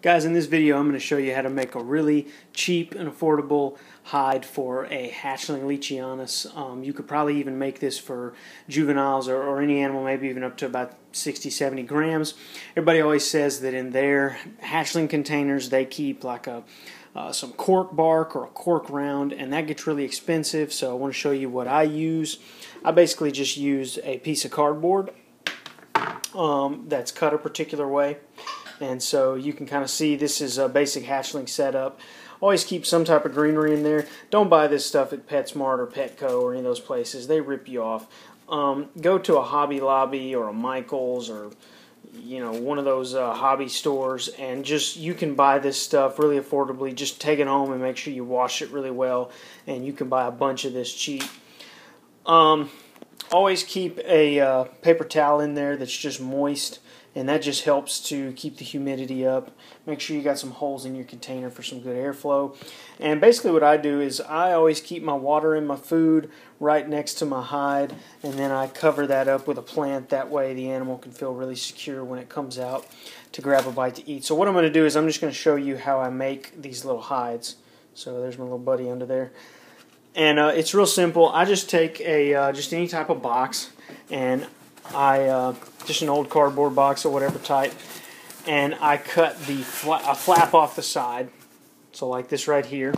Guys, in this video I'm going to show you how to make a really cheap and affordable hide for a hatchling leachianus. You could probably even make this for juveniles or any animal, maybe even up to about 60-70 grams. Everybody always says that in their hatchling containers they keep like some cork bark or a cork round, and that gets really expensive, so I want to show you what I use. I basically just use a piece of cardboard that's cut a particular way. And so you can kind of see this is a basic hatchling setup. Always keep some type of greenery in there. Don't buy this stuff at PetSmart or Petco or any of those places. They rip you off. Go to a Hobby Lobby or a Michael's or one of those hobby stores, and you can buy this stuff really affordably. Just take it home and make sure you wash it really well, and you can buy a bunch of this cheap. Always keep a paper towel in there that's just moist, and that just helps to keep the humidity up. Make sure you got some holes in your container for some good airflow. And basically what I do is I always keep my water and my food right next to my hide, and then I cover that up with a plant. That way the animal can feel really secure when it comes out to grab a bite to eat. So what I'm going to do is I'm just going to show you how I make these little hides. So there's my little buddy under there. And it's real simple. I just take just any type of box, and I just an old cardboard box or whatever type, and I cut a flap off the side, so like this right here.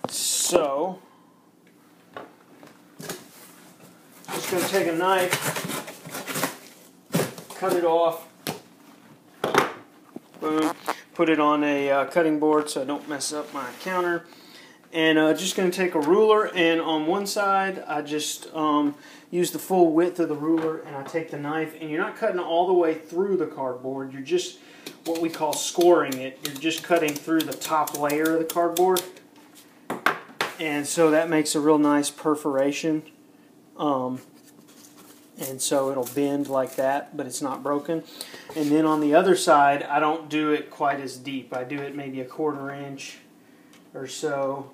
So just going to take a knife, cut it off, boom, put it on a cutting board so I don't mess up my counter. And just going to take a ruler, and on one side I just use the full width of the ruler, and I take the knife, and you're not cutting all the way through the cardboard, you're just what we call scoring it. You're just cutting through the top layer of the cardboard, and so that makes a real nice perforation, and so it'll bend like that, but it's not broken. And then on the other side I don't do it quite as deep. I do it maybe a 1/4 inch or so,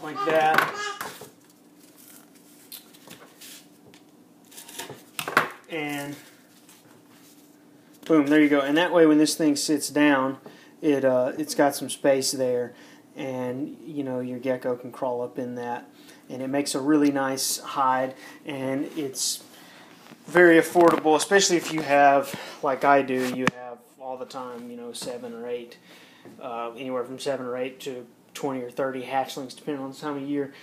like that. And boom, there you go. And that way when this thing sits down, it's got some space there, and your gecko can crawl up in that, and it makes a really nice hide, and it's very affordable, especially if you have, like I do, you have all the time, 7 or 8, anywhere from 7 or 8 to 20 or 30 hatchlings, depending on the time of year.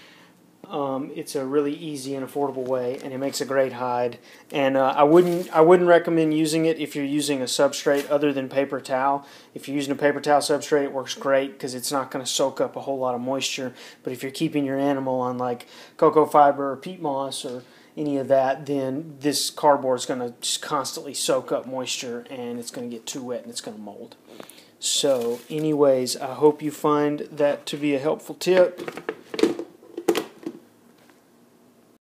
It's a really easy and affordable way, and it makes a great hide. And I wouldn't recommend using it if you're using a substrate other than paper towel. If you're using a paper towel substrate, it works great because it's not going to soak up a whole lot of moisture. But if you're keeping your animal on like cocoa fiber or peat moss or any of that, then this cardboard is going to just constantly soak up moisture, and it's going to get too wet and it's going to mold. So anyways, I hope you find that to be a helpful tip.